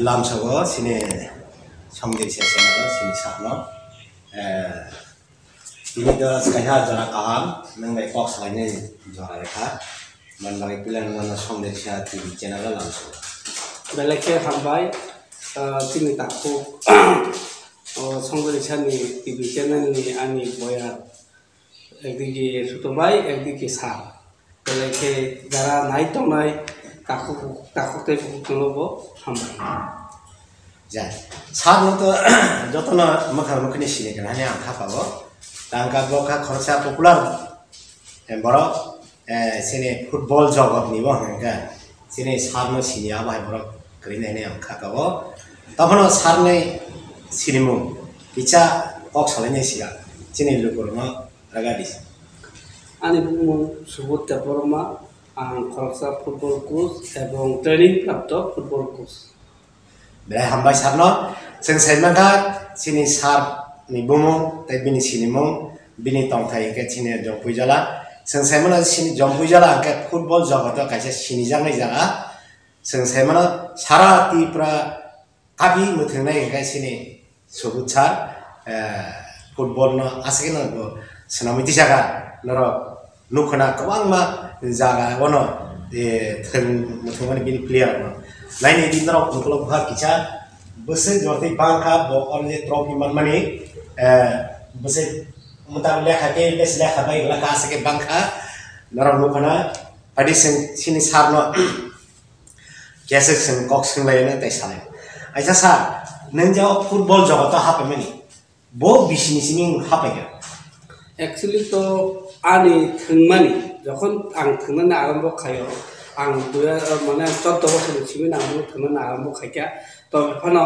lamsago sini sambil sesena sini sakno ini do sekaya jara kaham nang bai kok salane jara rekha man bai pilan mana sambil sia TV channel lamsago belake hambai sini takku sambil sia ni TV channel ni ani boya ekdiki sutobai ekdiki sa belake jara nai to nai takku te kulobo hambai ja saat itu jotona makar makni sini kan hanya angka pago angka boka khorsa popular boro sini football jogot ni bo kan sini sarno sini abai boro krin ini angka pago tahono sarne sini mu kicha ok salene siga sini lukurma ragadis ani mu subut taporma ang khorsa football coach ebong training prapto football coach berai hambai sarno sing saimanga sini sar ni bumo tai bini sini mo bini tongthai ke sini jompujala sing saimana sini jompujala ke football jogoto kaisa sini jangai jaga sing saimana sara ti pra kabi muthnai ke sini subucha football no asakena go senamiti jaga noro nukhona kwangma jaga wono theng muthmani bini player no lain ini noro nuklok bhag kicha bese jorti bangka bo orje trophy manmani bese mutam lekha ke les lekha bai lekha sake bangka noro nukhona padi sini sarno kese sing kok sing lain tai sale aisa sa nenjao football jogoto hapemani bo bisini sini hapega actually to ani thengmani যখন আং থংনা আরম্ভ খায়ো আং দুয়া মানে 14 বছর ছিমিন আং থংনা আরম্ভ খাইকা তো ফনো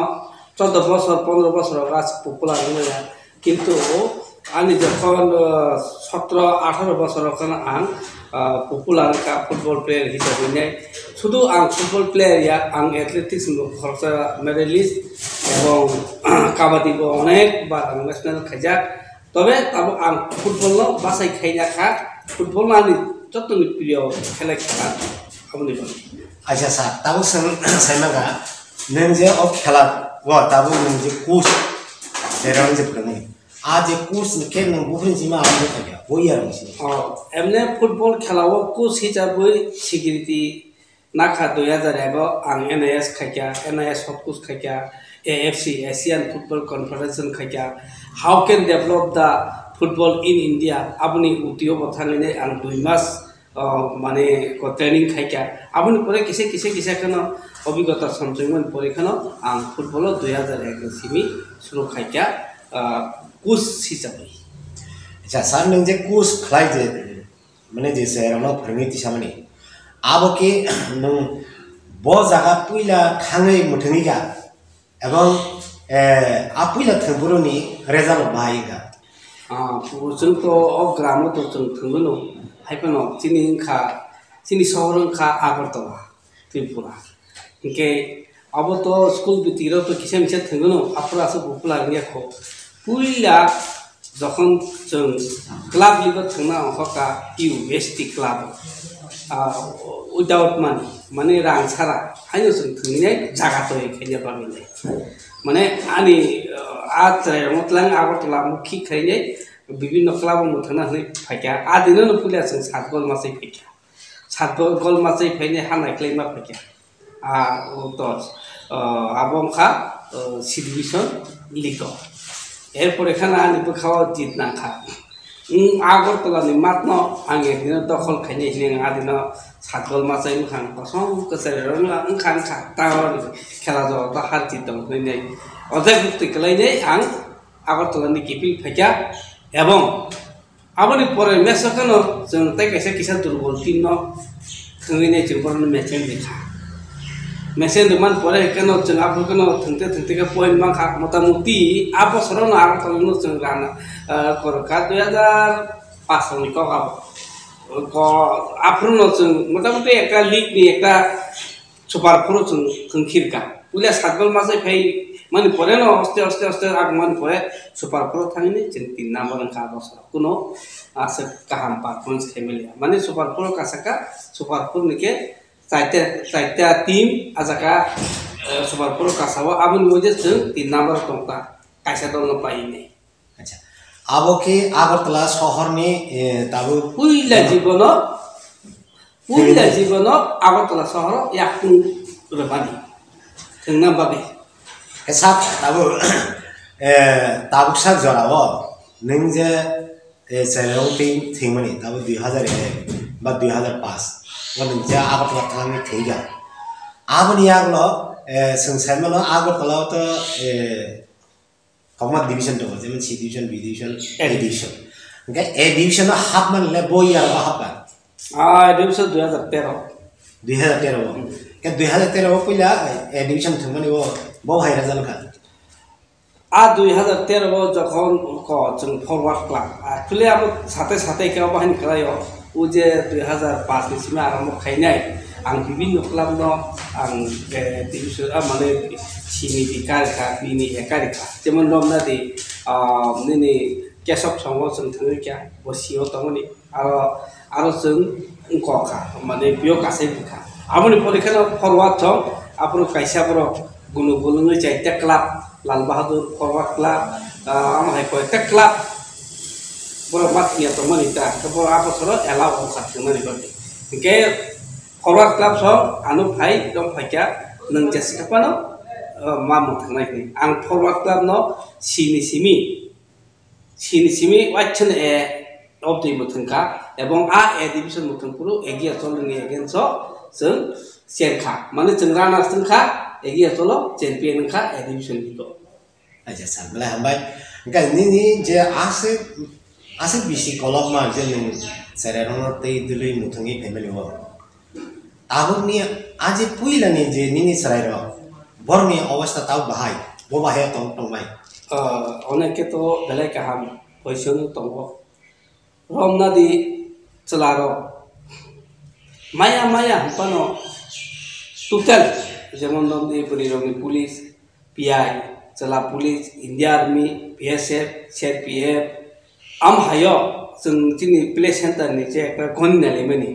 14 বছর 15 বছর গাছ পপুলার হইয়া কিন্তু আমি যখন 17 18 বছর তখন আং পপুলার কা ফুটবল প্লেয়ার হিসেবে নেই শুধু আং ফুটবল প্লেয়ার ইয়া আং অ্যাথলেটিক্স খরচা মেডেলিস্ট এবং কাবাডি অনেক বার ন্যাশনাল খাইজা তবে তাবো আং ফুটবল বাসাই খাইনা খা football nani jotoni priyo khela khela amni bol acha sa tabu saimanga nenje ok khela wa tabu nenje coach jerang je prangi a je coach ke nang buhrin jima amni khaya boyar misi emne football khelawo coach hisabe security nakha 2011 ang NIS khakya NIS hot coach khakya AFC Asian Football Confederation khakya how can develop the football in India apni utio bathangine ang 2 mas mane ko training khaika apni pore kise kana obhigota sanjoyman pore kana ang football 2001 simi shuru khaika coach hisabe acha san nang je coach khlai je mane je serano pharmiti samani aboke nang bo jaga puila khangai muthngiga ebong apuila thangburoni result baiga जों तो ग्राम तो जों थंगनो हाइपनो चिनी शहर खा आगरतला त्रिपुरा इनके अब तो स्कूल बितिरो तो किसे मिसे थंगनो आपरा से पपुलार ने खो पुइला जखन जों क्लाब लिबो थंगना हका यूएसटी क्लाब विदाउट मनी माने रां सारा हायो जों थंगने जागा तो एखेने बामिले माने आनी आज मतलां आगरतला मुखी खाइने विभिन्न क्लाब मुथना हनै फाइका आदिनो न पुलिया जों 7 गोल मासै फाइका 7 गोल मासै फाइने हानाय क्लेमा फाइका तो आबमखा सी डिविजन लीग एरपर एखाना आनि बखाव जितना खा आगरतला नि मातनो आंगे दिनो दखल खाइने हिने आदिनो 7 गोल मासै मुखां कसम कसरे रंगा ओंखान खा टावर खेला ज त हार जित दं नै अजय गुप्ति कलाइने आं आगरतला नि किपिल फाइका এবং আপনি পরে ম্যাচ কেন जों তাই কাইসা কিসা দুর্বল টিম ন থংইনে जों ম্যাচেন দেখা ম্যাচেন দমান পরে কেন जों আপনি কেন থংতে কে পয়েন্ট मा खा मोटामुटी आ बसरन आगरतला जों राना करका 2005 नि कका आफ्रुन जों मोटामुटी একটা लीग नि একটা सुपार फोर जों थंखिरका उल्या 7 गोल मासै फाइ माने परे न अस्ते आगमन परे सुपार फोर थांगिने जों 3 नम्बर खा बसर कुनो आसे काहाम परफॉर्मेंस खेमेलिया माने सुपार फोर कासाका सुपार फोर निके चाइता team आजाका Subarpur kasawa amun wajah jeng 3 number tongta kaisa dong ngapain nih. Acha. Abo ke Agartala শহর ni tabu Puila jibono Agartala শহর yakun rebani. Tengna babe. Kesak tabu tabu sak jorawo neng je serong ting mani tabu 2001 ba 2005 wan je Agartala thang ni theiga. Abani yaglo sengsemalo Agartala to Combat division to যেমন C division B division A division oke A division no half man le boy আর half man division 2013 ke 2013 কইলা A division থমনি ও বউ হাইরা জানো খান 2013 যখন जों forward club actually अब साथे साथे के बाहिन खलायो उ जे 2005 नि सिमा आरम्भ खाइनाय आं विभिन्न क्लाब न आं दिविसन माने सिनि बिकारखा बिनि एकारिखा जेमन रमना दि निनि केसब संगो जों थोरिका बसियो तमनि आरो जों उखखा माने बियो गासै बिखा आमनि परीक्षा फरवार्ड जों आपुर काइसा बरो गुनु गुलुङै जायता club Lal Bahadur forward club आमहाय कयता club बरो माथिया तमनि ता बरो आबसर एला उखा थमनि गदि के फरवार्ड क्लाब सं आनु भाई दं फाइका नों जेसिकापानो मा मुथांनाय नि आं फरवार्ड क्लाब न सिनि सिमी वाचन ए of the मुथांका एबं आ ए डिविजन मुथांपुरु एगिया चलनि एगेन्स जों सेरखा माने जों रानार्स जोंखा एगिया चलो चेम्पियन खा ए डिविजन निको aja sabla hambai enggak ini je ase bisi kolok ma je nung sererong tei dului muthungi family wo tabuk ni aje puila ni je nini serairo borni অবস্থা তাও bahai bo bahai tong mai oneke to belai kaham poison tongo romna di celaro maya pano total যেমন di puriromi police PI cela police India Army BSF CRPF am hayo जों जोंनि play centre नि जे गननाले माने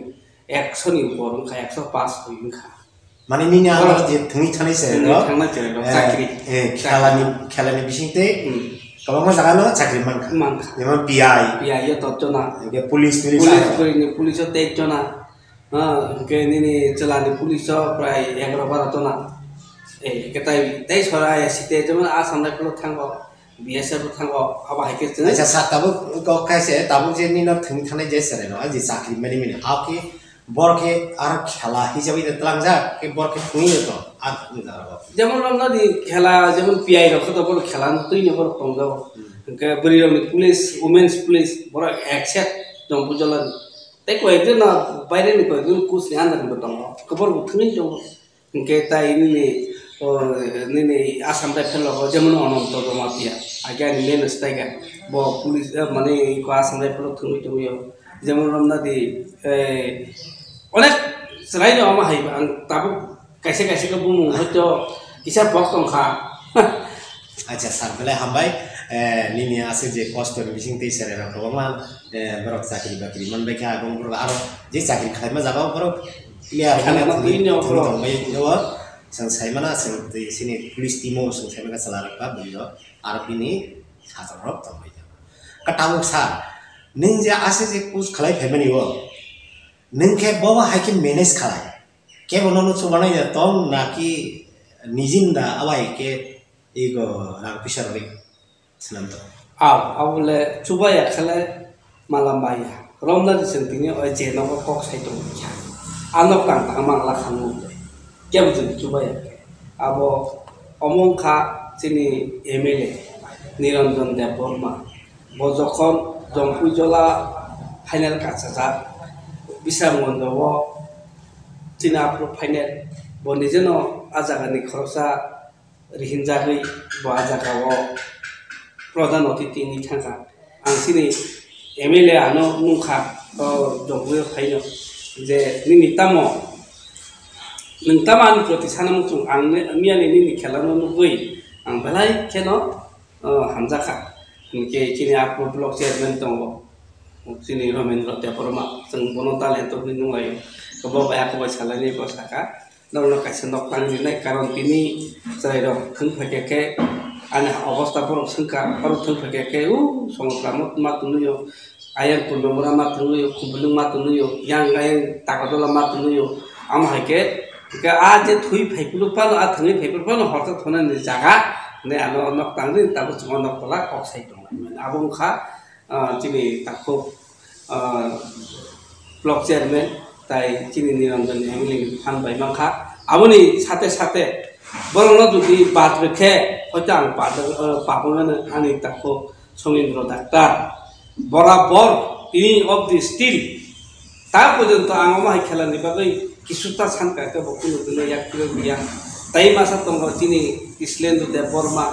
100 नि उपरं खा 105 होइन खा माने निनि आरो जे थंनि थानाय से थांना जेरै साख्रि खेलानि बिसिंते गोबां जागानो साख्रि मानखा जेमन PI यो तजना के पुलिस ते जना के निनि चलानि पुलिस प्राय 11-12 जना केताइ सरा सिते जेमन आसाम रायफल थांगो BSF थांगो हाबा हाइके जों अच्छा सा ताबो को काइसे ताबो जे निनो थंनि थानाय जे सरे न जे साख्रि माने आके बरके आरो खेला हिसाबै तलांजा के बरके थंनि तो आ जेमन रमना दि खेला जेमन PI रखो तो बल खेला तैनो बर पंगो के बरिरमनि पुलिस वुमेन्स पुलिस बर एक्सेप्ट दं बुजलन तै को एकजना बाइरे नि को कुस नि आन्दार दं खबर थंनि दं के ताइ नि आसाम रायफल जेमन अनंत दमातिया आगे मेन स्टाइगा ब पुलिस माने को आसाम रायफल थंनि दंयो जेमन रमना दि अनेक सरायनो आमा हाइबा आं ताबो काइसे को बुमु हयतो किसा बक दंखा अच्छा सार बेला हामबाय निनि आसे जे कष्ट बिसिं ते सरे र गोबां बरक साख्रि बाख्रि मोनबाय का गं बर आरो जे साख्रि खायमा जाबा बर क्लियर खाना बिनो दंबाय नो जों साइमाना जों सिनि पुलिस टीमो जों साइमाना सलारबा बिनो आरो बिनि साजरब दंबाय कटाउ सार नों जे आसे जे कुछ खलाय फेमनि वो नोंखे बाबा हाइके मैनेज खालाय के बननो सुबानाय तम नाकि निजिंदा आबाय के एगो राग पिसरबे सनंत आवले सुबाया खले मालामाया रमना दिसंतिनि अय जेनबो कक साइतो आनक तां मांगला खानु के बुझु सुबाया आबो अमंखा जिनि MLA निरंजन देव बर्मा बजखन जंपुजला फाइनाल काचा बिसामन्दव चिना प्रो फाइनाल बनिजनो आजागानि खरसा रिहिनजागै बाजागाव प्रधान अतिथि नि थांगा आं सिनि MLA आनो मुखा जंपुयो फाइनो जे निमितामो नोंतामानि प्रति सानामुथु आं मियानि निनि खेलानो नुगै आं बेलाय केनो हामजाखा के चिनि आपरो ब्लक चेयरमैन दङ चिनि रमेन्द्र देवबर्मा जों बनो तालेन्ट नि नुलायो गोबां बायाखौ सालायनाय बसाखा nong kaisa nok tang ni nai karon tini sarai rok thung phake ke ane অবস্থা পর সংকা পর thung phake ke সমস্যা মত তুনুyo ayang pundamura mat tunuyo kumbulung mat tunuyo yang ayang takadola mat tunuyo am haike ke aje thui phaipulu palo a thungi phaipulu palo horta thona ni jaga ne ano nok tangri tabu chuma nok pala oksai dong abong kha chini takko block chairman tai chini niranjan hangling han bai mangkha amoni sate sate borongno jodi bat rekhe hojang pabongane ani takko songindro daktar বরাবর তিনি of the still তা পর্যন্ত আমায় খেলা নিবাগৈ কিছুটা সানকাকে বকুনো দিলে এক kilo দিয়া তাই মাসা তঙ্গ তিনি ইসলেন্ড দে বর্মা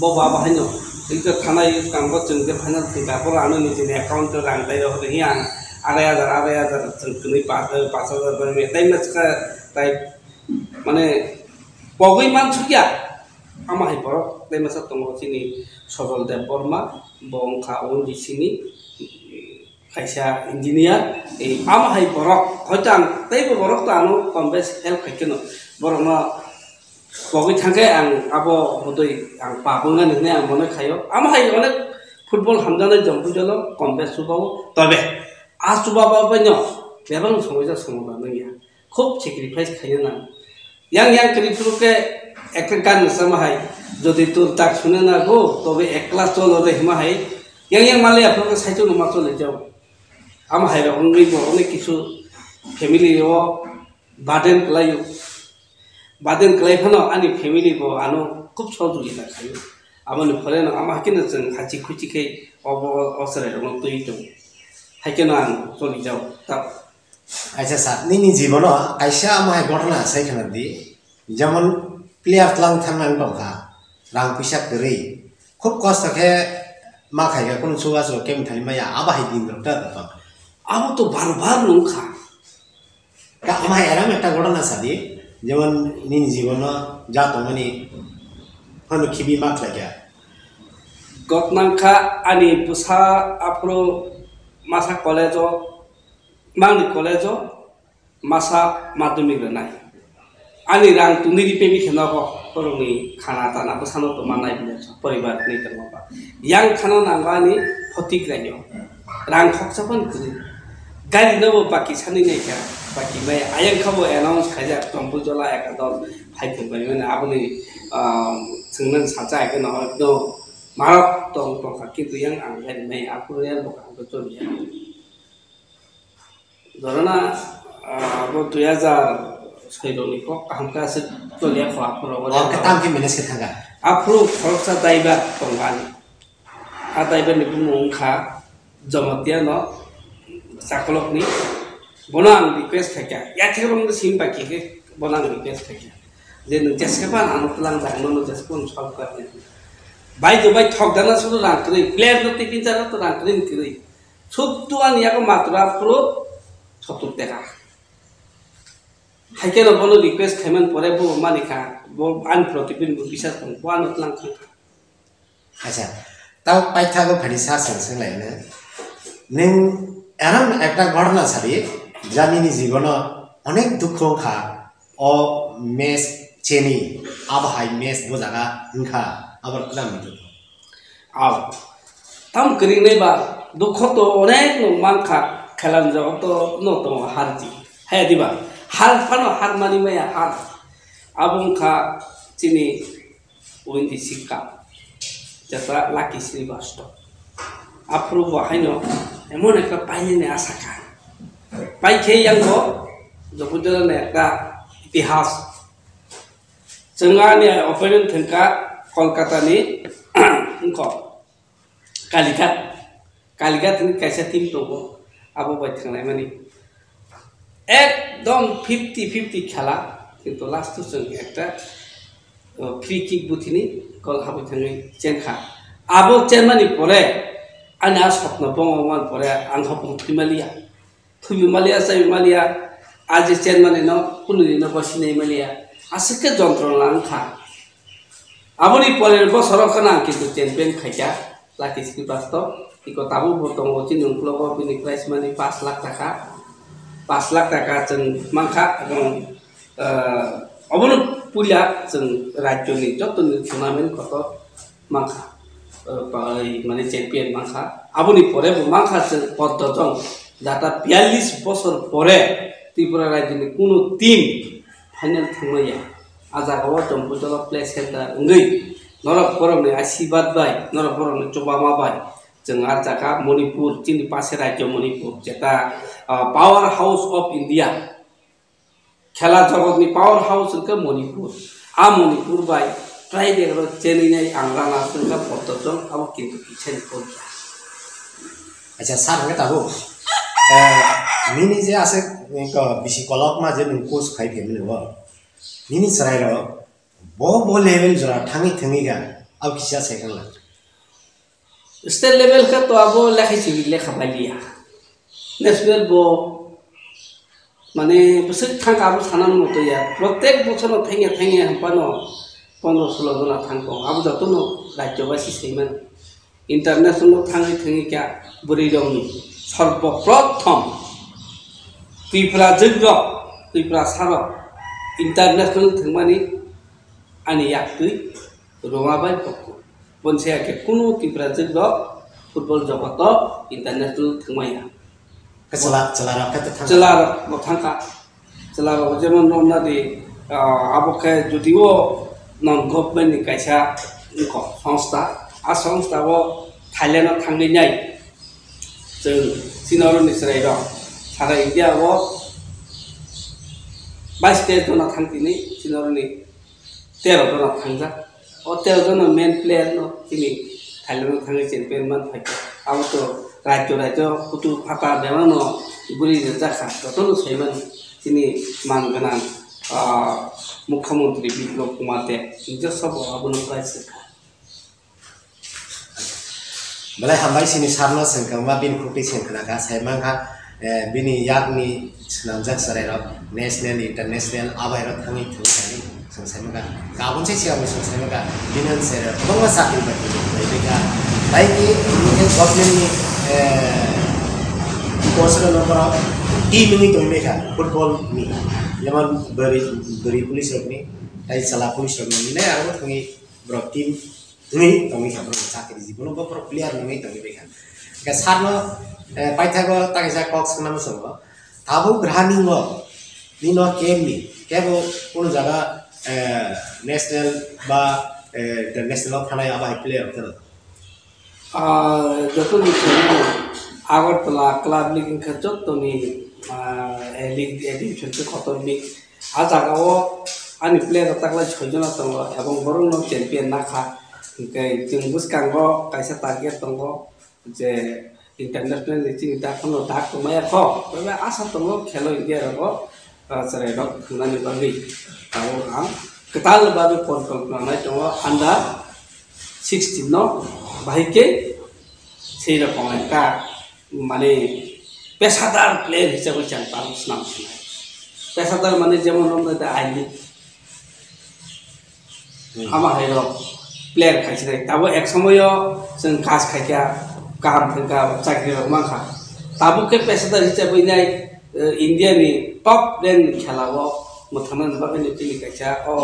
ববা বাহাইনো এইটা থানা ইউজ কামব जोंके फाइनल थिका पर आनो निजे अकाउंट रां दाइ रहो हिया 2,500 जोंकनि 5,000 बरमे ताइ मासका ताइ माने पगै मानसुकिया আমায় বড় তাই মাসা তঙ্গ তিনি সবল দে Varma bongkha on di sini kaisa engineer amahay borok hojang tai borok ta anu kombes help kaikeno borokno bogi thangke ang abo hodoi ang pabunga ne ang mone khayo amahay onek football hamjana jompu jolo kombes subao tobe a subaba banyo bebang somoja somoba ngia খুব sacrifice khayo na yang kripruke একটা গান সমাহাই যদি তোর তাক শুনে না গো তবে একলা চল রে হিমাহাই yang মালে আপনাকে সাইতো নমা চলে যাও আম হাইরা অনেক কিছু ফ্যামিলি ও বার্ডেন ক্লাইফানো আনি ফ্যামিলি বো আনো খুব সহযোগিতা খাইও আমনি ফলে না আমা হাকিনা जों হাচি খুচিকে অবসরে রং তুই তো হাইকেনা আন চলে যাও তা আচ্ছা স্যার নিনি জীবন আইসা আমায় ঘটনা সাইখানা দি যেমন प्लेयार तलां थांनानै दंखा रां फैसा गरै खूब कष्ट के मा खायगा कोन सुगा सो केम थानि माया आबाहाय दिन दरता दता आबो तो बार नंखा का आमाय एराम একটা ঘটনা সাদি যেমন নিন জীবন যা তমনি হন খিবি মাক লাগা গতনাংখা আনি পুসা আপ্রো মাসা কলেজো মাংনি কলেজো মাসা মাধ্যমিক নাই ani rang tuniri pebi khena ko koroni khana ta na basano to manai bile poribar ni terma pa yang khana nangani photik rayo rang khoksapan kri gari no baki sani nei ka baki mai ayang khabo announce khaja tombu jola ekador phai ke bai mane aboni sungnan saja ke no do marok tong ka kintu yang anggai mai apuru yang bokang to choliya dorona abo 2000 Saironi kok angka sekolah kok apro oh ketam ki menes ke thanga apro khorsa daiba tongani a daiba ni mungkha jomatia no sakolok ni bonang request thaka ya thirong sim baki ke bonang request thaka je no jeskepan anu tlang dang no jeskon solve karne bai jo bai thok dana sudu rangkri player no tipin jara to rangkri kri suttuan ya ko matra pro 70 টাকা হাইকেনো বলো request খাইমান পরে বো মানিকা বো আন প্রতিপিন বো বিশ্বাস কোন one উতলাং খাঙ্কা আচ্ছা তাও পাইথাগো ফাড়িসা সংসং লাইনে নিং এরাম একটা ঘটনা সারি জানিনি জীবন অনেক দুঃখ খা ও মেস চেনি আবহাই মেস বোজাগা ইনখা আবার প্লান মিটো আও তাম করি নাই বা দুঃখ তো অনেক নো মানখা খেলান যাও তো নো তো হারজি হ্যাঁ দিবা har pano har mani maya har abung kha chini oindi sikka jatra laki srivasto apru bahaino emon ekta paine ne asaka pai khei yang go jobudala ne ekta itihas changani opinion thengka kolkata ni ko kaligat ni kaisa tim to go abo bai thangnai mani একদম 50-50 খেলা কিন্তু last সঙ্গে একটা free kick বুথিনি call হাবি থাঙ্গি চেনখা আবো চেনমানি পরে আনা স্বপ্ন বঙ্গমান পরে আং হপং থুইমালিয়া চাইমালিয়া আজি চেনমানি ন কুনুনি ন বসিনাই মালিয়া আসকে যন্ত্রণা আংখা আবনি পরের বছর খানা কিন্তু চ্যাম্পিয়ন খাইকা লাকি স্কি বাস্তব ইকো তাবু বতং অচি নংক্লগ বিনি প্রাইস মানি 5 লাখ টাকা 5 লাখ টাকা जों मांखा এবং अबनो पुलिया जों राज्यनि जतनि टुर्नामेन्ट कत माखा माने चेम्पियन माखा आबनि परे माखा जों पद्दजों दाता 42 बছর পরে त्रिपुरा राज्यनि कुनु टीम फाइनल थांनाया आजागाव जम्पुजला प्ले सेन्टार उंगै नरक परमनि आशीर्वाद बाय नरक परमनि चबामा बाय जों आजागा मणिपुर चिनि पासे राज्य मणिपुर जेता पावर हाउस ऑफ इंडिया खेला जगतनि पावर हाउस के मणिपुर आ मणिपुर बाय ट्राई देरो चेनिनै आंग्राना संगा पत्तजों अब किन्तु किछन कोन अच्छा सार हमें ताबो निनी जे आसे बिसी कलक मा जे कोर्स खाइ फेमिनो व निनी सराइरो बो लेवल जरा थांगी थंगी गा अब किसा सेकंला स्टेट लेवल का तो अब लेखै सिगि लेखा बालिया नेशनल बो माने बसक थांगा अब सानान मतो या प्रत्येक बछर थेंगे थेंगे हमपानो 15-16 जना थांगो अब जतनो राज्यबासी सैमान इंटरनेशनल थांगी थेंगे क्या बुरि दंनि सर्वप्रथम त्रिपुरा जग्र त्रिपुरा सार इंटरनेशनल थंमानि आनि याक्तै रमाबाय पक्को बनसे के कुनु त्रिपुरा जग्र फुटबल जगत इंटरनेशनल थंमाया चला चला रखत थांगा चला थांगा चला जेमन नमनादि आबके जुदिओ नन गभर्नमेंट नि कायसा संस्था आ संस्था वो थाइलैंड थांगैनाय जों सिनरनि सराय दं सारा इंडिया वो 22 जना थांतिनि सिनरनि 13 जना थांजा ओ 13 जना मेन प्लेयर न तिनि थाइलैंड थांगै चेम्पियन मान फाइट अब तो राज्य कुतु फाता देवानो बुरि जाखा ततनो सैमान तिनि मानगोनां मुख्यमंत्री बिप्लब कुमार देव निजे सब आबनो प्राइस बलाय हामबाय सिनि सारनो संकमा बिन कम्पिटिशन खनागा साइमांगा बिनि यागनि नामजाक सरायरो नेशनल इंटरनेशनल आबायरो थांगि थांगि जों साइमांगा गाबोनसे सिगां जों साइमांगा बिनन सेर गोबां साख्रि बायदि बेगा लाइकि गभर्नमेन्टनि बोसोर नम्बराव टीम नि दंमेखा फुटबल नि जेमन बरि पुलिस रकनि ताइ चला पुलिस रकनि नै आरो थांगि ब्र टीम नि दंनि खाब्र साख्रि जिबनो बपर प्लेयार नि दंनि बेखा के सारनो पाइथागो तागिसा कक्स नाम संग ताबो ग्रहानिंग निनो केमनि केबो कोन जागा नेशनल बा इंटरनेशनल थानाय आबाय प्लेयार तर जतन आगरतला क्लाब लीग के जतनी लीग एडिशन के खतम लीग आ जागाव आनि प्लेयर तकला 6 जना दङ एवं बरंनो चेम्पियन नाखा के जों बुसकांगो कायसा टारगेट दङ जे इंटरनेशनल लिचिनि दाखनो दाख माया ख बे आसा दङ खेलो इंडिया रगो सरे डक थुनानि बागै आव आं कताल बाबे परिकल्पना दङ अंडर 16 नो भाइके সেই রকম একটা মানে পেশাদার প্লেয়ার হিসেবে চান পারুস নাম শোনায় পেশাদার মানে যেমন আমরা আইলি আমার হের প্লেয়ার খাইছে তাবো এক সময়ও जों কাজ খাইকা কাম থাকা চাকরি মাখা তাবুকে পেশাদার হিসেবে নাই ইন্ডিয়ানি টপ রেঞ্জ খেলাও মথানান বাবে নিতিনি কাইছা ও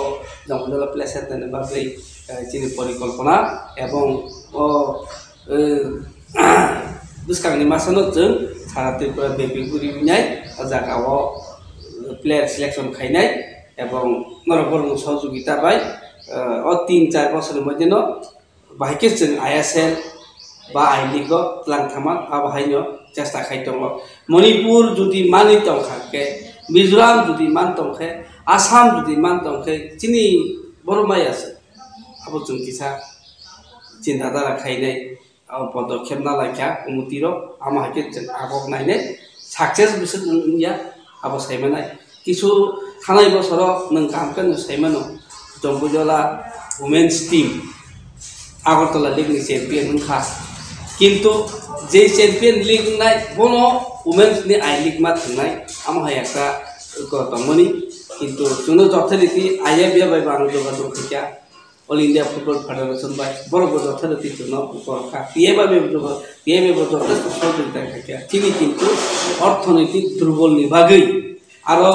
জঙ্গলা প্লেয়ার তেনে বাবে চিনি পরিকল্পনা এবং ও बुसकांनि मासनो जों सारा त्रिपुरा बेबिगुरि बिनाय जागाव प्लेयार सिलेक्शन खाइनाय एवं नरबरन सहयोगिता बाय 3-4 बছর मध्येन बाहायके जों आईएसएल बा आई लीग लांथामान आबाहायनो चेष्टा खाइदङ मणिपुर जुदि मानि दंखाके मिजोराम जुदि मान दंखे आसाम जुदि मान दंखे चिनि बरमायासो आबो जों किसा चिन्ताधारा खाइनाय पदक्षेप ना लाखिया उमुतिरो आमाहाके जों आगक नायने सक्सेस बिसोर नोंनिया आबो साइमानाय किछु थानाय बोसोराव नों कामखौ साइमानो जम्बुजला वुमेन्स टीम आगरतला लीगनि चेम्पियन नोंखा किन्तु जे चेम्पियन लीग नाय बनो वुमेन्स नि आई लीग मा थांनाय आमाहायाका गतमनि किन्तु जोंनो जथारिति आईएफए बाय बानो जगाजग खिया ऑल इंडिया फुटबल फेडरेशन बाय बरबो जथारिति जोंनो उपरखा पिएबाबे जथेष्ट सहयोगिता खाया थिनि किन्तु अर्थनैतिक दुर्बल नि बागै आरो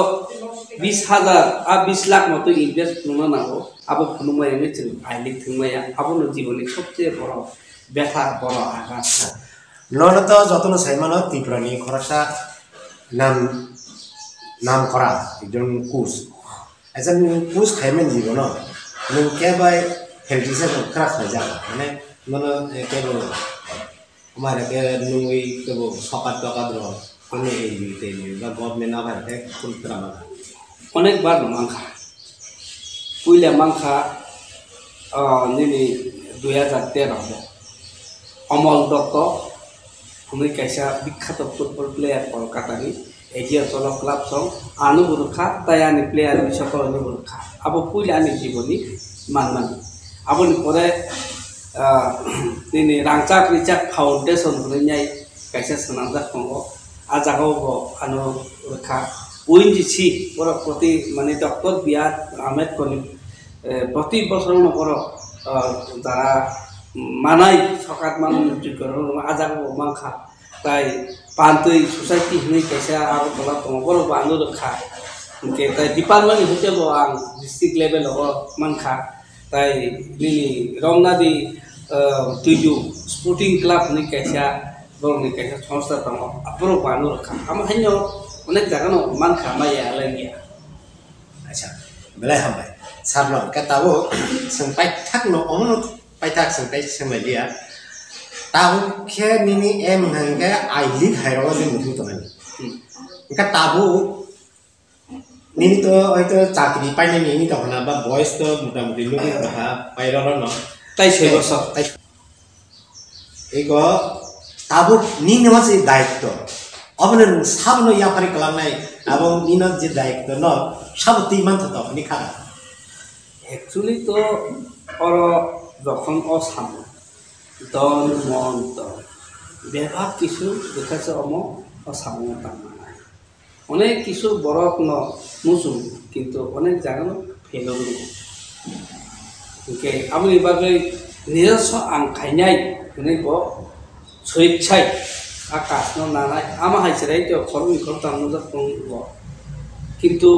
20,000 आ 20 लाख मत इनभेस्ट नुनो नांगौ आबो खुनुमाया मिथिं आइलिक थंमाया आबोनो जीवननि सबसे बड़ व्यथा बड़ आघात नन तो যতন সাইমানো ত্রিপুরানি খরচা নাম করা একজন কুস এজন কুস খাইমেন জীবন নং কেবাই হেলথিসে খরা খাজা মানে মন কেবল আমার কে নুই কেবল সকাত টাকা দ্র কোনে এই দিতে বা গভর্নমেন্ট আবার কে কোন প্রামা অনেকবার মাংখা পুইলা মাংখা নিনি 2013 অমল দত্ত उन्हें कैसा विख्यात फुटबल प्लेयर कोलकाता एजिया चलो क्लब सं अनुगुरुखा तयानी प्लेयर सकल अनुगुरुखा अब पुइलानी जीवनी मानमान अब परे दिनै रांचाक रिचाक फाउंडेशन होनाय कैसा सनाजा खंगो आजागो अनुगुरुखा ओएनजीसी बर प्रति माने डॉक्टर बियाद आहमेद कोनि प्रति बছর नगर যারা मानाय सकात मान आजागो मांखा ताई पांतै सोसाइटी हनै कैसा आरो तला तंबर बानो रखा के ताई डिपार्टमेंट होते बो आं डिस्ट्रिक्ट लेवल हो मांखा ताई निनि रंगनादी तुजु स्पोर्टिंग क्लब नै कैसा बरनि कैसा संस्था दङ अपरो बानो रखा आम हन्यो अनेक जागानो मांखा माया लागिया अच्छा बेलाय हामबाय सारनो कताबो संपाय थाकनो अमनो पाइथाक संपाय संबायलिया ताबो के निनि एम हंगे आइलि हायरावा जों मुथु तनानि इनका ताबो निनि तो हयतो चाकरी पाइने निनि तखना बा बयस तो मोटामुटी लोगि रहा पाइरल न ताइ 6 বছর ताइ एगो ताबो निनि वासे दायित्व अबने साबनो याफारि कलामनाय आबो निनो जे दायित्व न सबति मानथ त नि खा एक्चुअली तो और যখন অসাম দন মন্ত ব্যবহার কিছু দেখাচ্ছে অম অসামতা মানায় অনেক কিছু বরফ ন মুসুম কিন্তু অনেক জায়গানো ফেলো ওকে আমি এভাবে নিজস্ব আংখাইনাই মানে স্বেচ্ছায় আকাশ নানায় আমার হাইছে তো খরমি খরতাম কিন্তু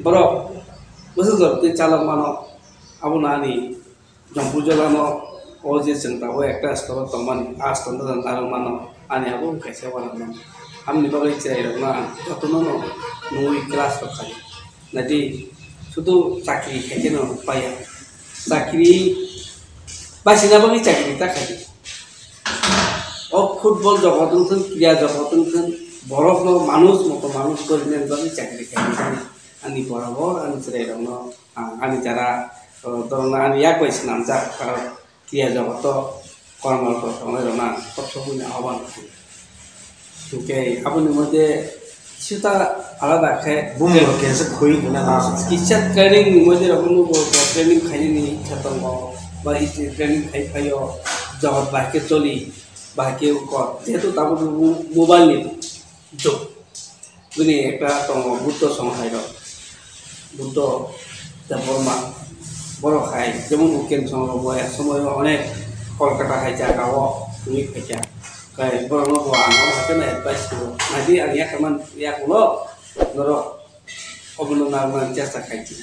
বরফ বুঝতে তুই চালক মানো আবু নানি जम्पुजलानो ओजे जोंता ओ एकटा स्तर तमानि आस्तन दारो मानो आनि आबो कैसे वाना आमनि बागै चिरायरना ततनो नोइ क्लास रखाय नदि शुधु चाकरी खाइनो पाया चाकरी बासिना बागै चाकरी ता खाइ ओ फुटबल जगतन क्रिया जगतन बरफनो मानुस मतो मानुस करिने बागै चाकरी खाइ आनि बराबर आनि चिरायरना आनि जारा तरना आनि याक बायस नामजा क्रिया जगत कर्मरत रना सबसबुनि आह्वान ओके आबुनि मते सिता आलादा खाय बुङो केसे खोइ गुना किसा ट्रेनिंग मते रखनु ट्रेनिंग खाइनि छतंग बा इसे ट्रेनिंग खाइ फायो जगत बाके चली बाके को जेतु ताबु मोबाइल नि जो बुनि एकटा तो बुद्ध संहायर बुद्ध देबरमा बड़ खाई जेमन उकेन समय समय अनेक कलकाता खाइजा गाव तुई खाइजा काय बरनो आं हाकना एडभाइस को नादि आं या खामान या कुलो नरो अबनो नारमान जासा खाइजी